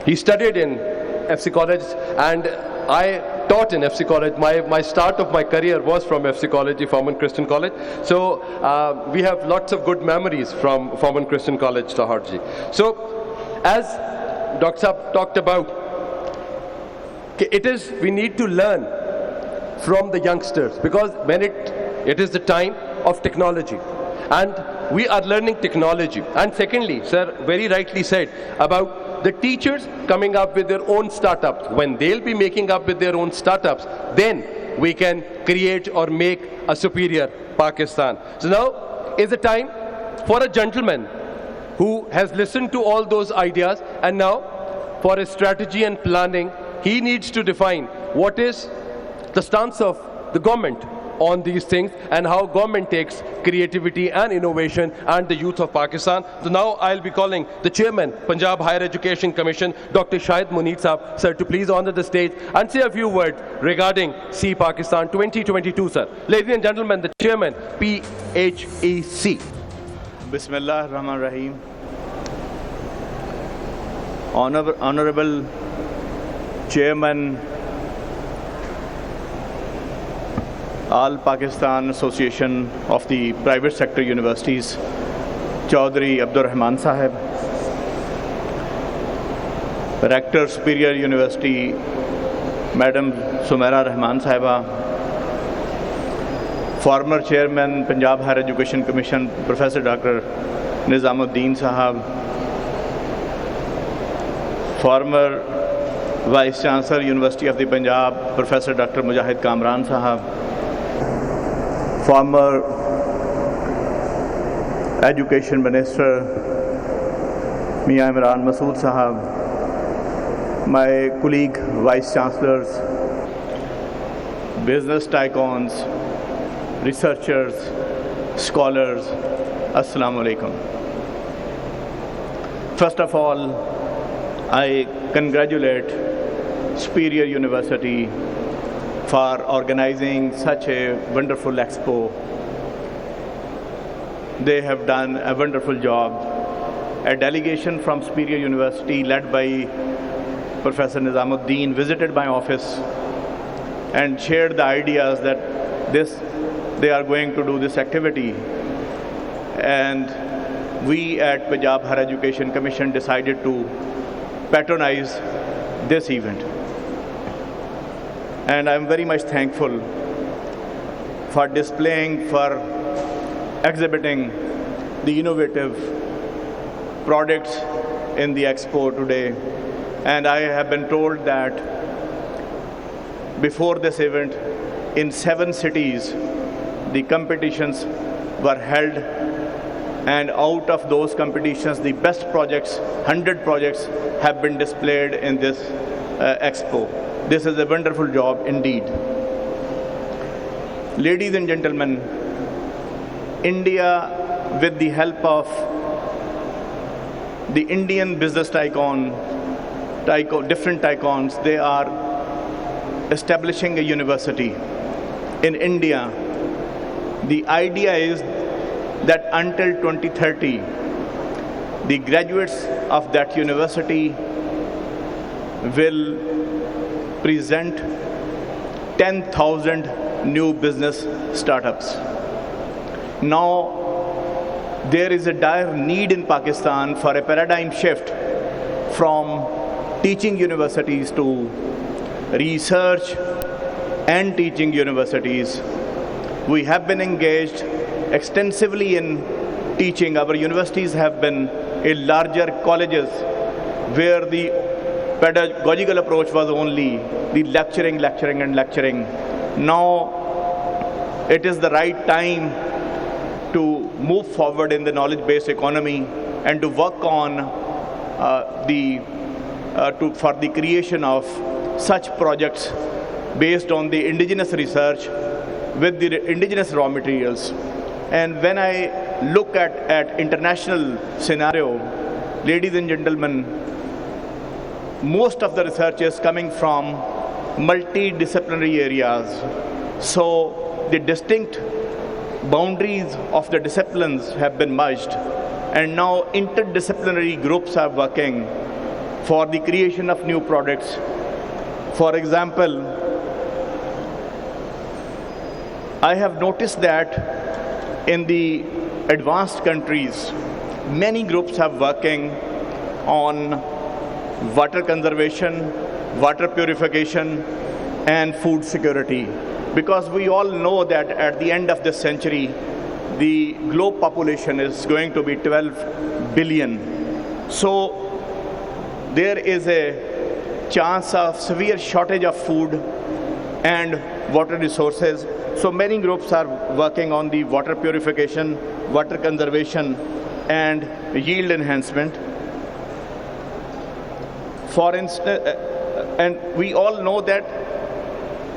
He studied in FC College, and I taught in FC College. My start of my career was from FC College, the Foreman Christian College. So we have lots of good memories from Foreman Christian College, Lahore. So as Dr. Saab talked about, we need to learn from the youngsters, because when it is the time of technology, and we are learning technology. And secondly, sir very rightly said about the teachers coming up with their own startups. When they'll be making up with their own startups, then we can create or make a superior Pakistan. So now is the time for a gentleman who has listened to all those ideas, and now for his strategy and planning, he needs to define what is the stance of the government on these things, and how government takes creativity and innovation and the youth of Pakistan. So now I'll be calling the chairman, Punjab Higher Education Commission, Dr. Shahid Munir Saab, sir, to please honor the stage and say a few words regarding See Pakistan 2022, sir. Ladies and gentlemen, the chairman, PHEC. Bismillah ar-Rahman ar-Rahim. Honorable Chairman, All Pakistan Association of the Private Sector Universities, Chaudhry Abdur Rahman Sahib, Rector Superior University, Madam Sumaira Rahman Sahiba, former Chairman Punjab Higher Education Commission, Professor Dr. Nizamuddin Sahab, former Vice Chancellor University of the Punjab, Professor Dr. Mujahid Kamran Sahab, former Education Minister Mia Imran Masood Sahab, my colleague Vice Chancellors, business tycoons, researchers, scholars, Assalamu alaikum. First of all, I congratulate Superior University for organizing such a wonderful expo. They have done a wonderful job. A delegation from Superior University led by Professor Nizamuddin visited my office and shared the ideas that they are going to do this activity. And we at Punjab Higher Education Commission decided to patronize this event. And I'm very much thankful for exhibiting the innovative products in the expo today. And I have been told that before this event, in 7 cities, the competitions were held, and out of those competitions, the best projects, 100 projects, have been displayed in this expo. This is a wonderful job indeed. Ladies and gentlemen, India, with the help of the Indian business different tycoons, they are establishing a university in India. The idea is that until 2030, the graduates of that university will present 10,000 new business startups. Now, there is a dire need in Pakistan for a paradigm shift from teaching universities to research and teaching universities. We have been engaged extensively in teaching. Our universities have been in larger colleges where the pedagogical approach was only the lecturing. Now it is the right time to move forward in the knowledge-based economy and to work on for the creation of such projects based on the indigenous research with the indigenous raw materials. And when I look at international scenario, ladies and gentlemen, most of the research is coming from multidisciplinary areas. So the distinct boundaries of the disciplines have been merged, and now interdisciplinary groups are working for the creation of new products. For example, I have noticed that in the advanced countries, many groups are working on water conservation, water purification, and food security. Because we all know that at the end of this century, the globe population is going to be 12 billion. So there is a chance of severe shortage of food and water resources. So many groups are working on the water purification, water conservation, and yield enhancement. For instance, and we all know that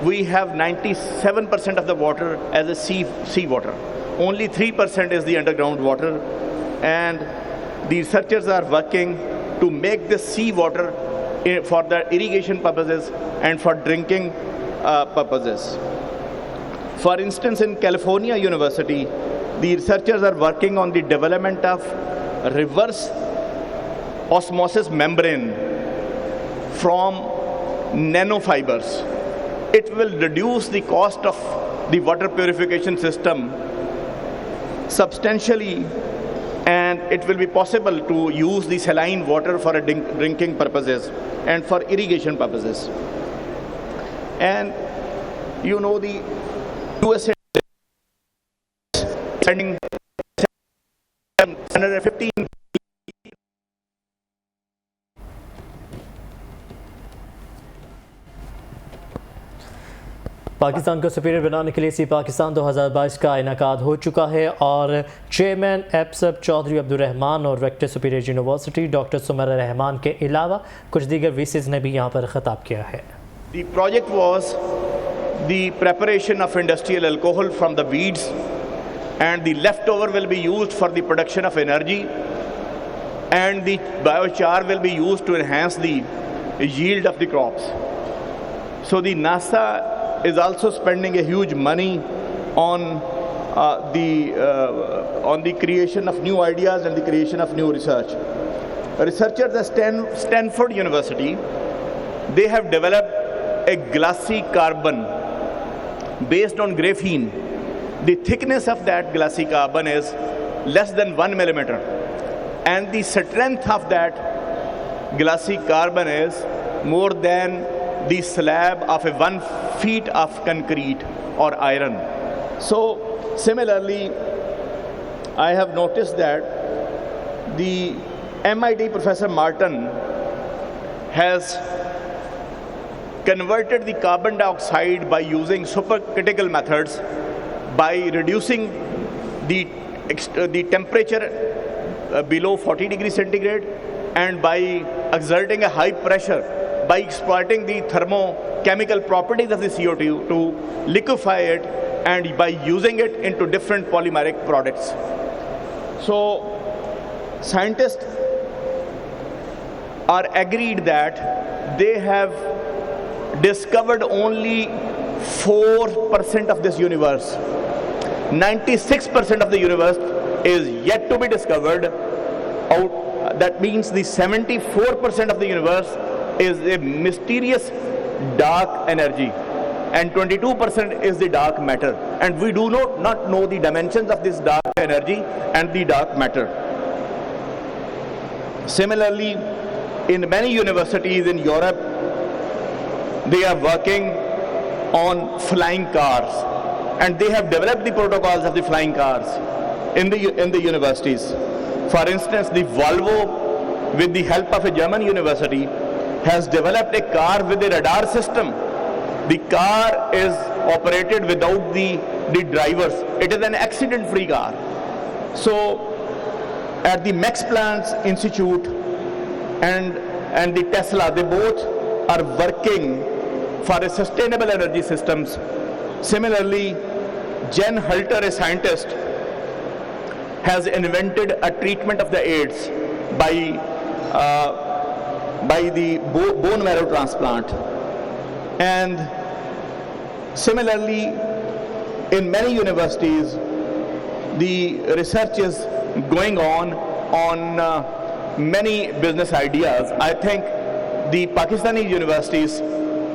we have 97% of the water as a sea water. Only 3% is the underground water, and the researchers are working to make the sea water for the irrigation purposes and for drinking purposes. For instance, in California University, the researchers are working on the development of reverse osmosis membrane from nanofibers. It will reduce the cost of the water purification system substantially, and it will be possible to use the saline water for drinking purposes and for irrigation purposes. And you know, the USA sending 115 Pakistan को superior बनाने के लिए सी पाकिस्तान 2022 का इनकाद हो चुका है और chairman एप्सब Chaudhary Abdurrahman और रेक्टर सुपीरियर यूनिवर्सिटी डॉक्टर सुमर रहमान के अलावा कुछ दीगर वीसीज ने भी यहाँ पर ख़िताब किया है. The project was the preparation of industrial alcohol from the weeds, and the leftover will be used for the production of energy, and the biochar will be used to enhance the yield of the crops. So the NASA is also spending a huge money on the creation of new ideas and the creation of new research. Researchers at Stanford University, they have developed a glassy carbon based on graphene. The thickness of that glassy carbon is less than 1 millimeter, and the strength of that glassy carbon is more than the slab of a 1 feet of concrete or iron. So similarly, I have noticed that the MIT Professor Martin has converted the carbon dioxide by using supercritical methods, by reducing the temperature below 40 degrees centigrade, and by exerting a high pressure, by exploiting the thermochemical properties of the CO2 to liquefy it, and by using it into different polymeric products. So scientists are agreed that they have discovered only 4% of this universe. 96% of the universe is yet to be discovered. That means the 74% of the universe is a mysterious dark energy, and 22% is the dark matter. And we do not know the dimensions of this dark energy and the dark matter. Similarly, in many universities in Europe, they are working on flying cars, and they have developed the protocols of the flying cars in the universities. For instance, the Volvo, with the help of a German university, has developed a car with a radar system. The car is operated without the drivers. It is an accident-free car. So at the Max Planck Institute and the Tesla, they both are working for a sustainable energy systems. Similarly, Jen Halter, a scientist, has invented a treatment of the AIDS by the bone marrow transplant. And similarly, in many universities, the research is going on many business ideas. I think the Pakistani universities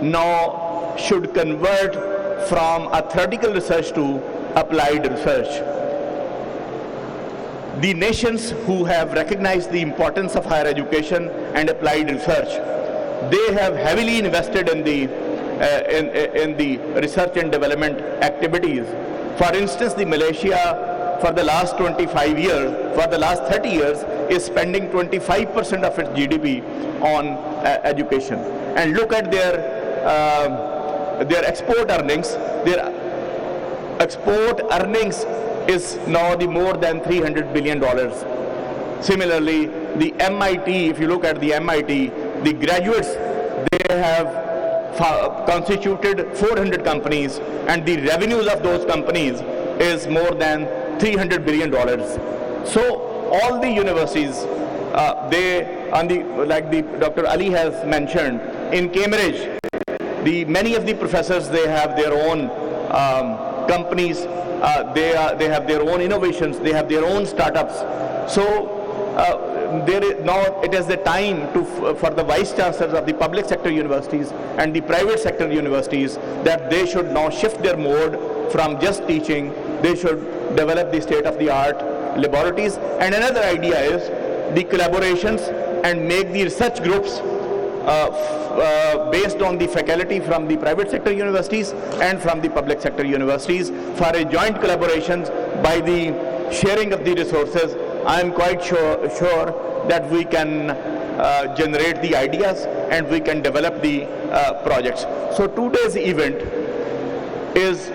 now should convert from a theoretical research to applied research. The nations who have recognized the importance of higher education and applied research, they have heavily invested in the research and development activities. For instance, the Malaysia for the last 25 years, for the last 30 years, is spending 25% of its GDP on education. And look at their export earnings. Their export earnings is now the more than $300 billion. Similarly, the MIT, if you look at the MIT, the graduates, they have constituted 400 companies, and the revenues of those companies is more than $300 billion. So all the universities, Dr. Ali has mentioned, in Cambridge, many of the professors, they have their own companies, they have their own innovations, they have their own startups. So now it is the time for the vice chancellors of the public sector universities and the private sector universities that they should now shift their mode from just teaching. They should develop the state-of-the-art laboratories. And another idea is the collaborations and make the research groups based on the faculty from the private sector universities and from the public sector universities for a joint collaborations. By the sharing of the resources, I am quite sure that we can generate the ideas and we can develop the projects. So today's event is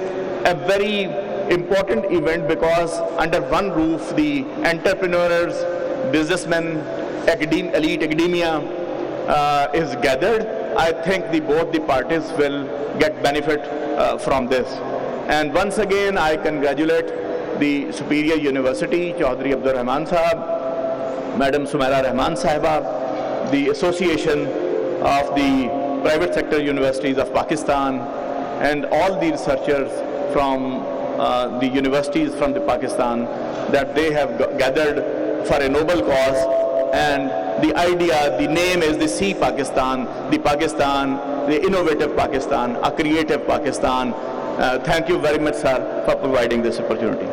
a very important event because under one roof the entrepreneurs, businessmen, elite academia is gathered. I think both the parties will get benefit from this. And once again, I congratulate the Superior University, Chaudhry Abdur Rahman Sahab, Madam Sumaira Rahman Sahiba, the Association of the Private Sector Universities of Pakistan, and all the researchers from the universities from the Pakistan, that they have gathered for a noble cause. And the idea, the name is the See Pakistan, the innovative Pakistan, a creative Pakistan. Thank you very much, sir, for providing this opportunity.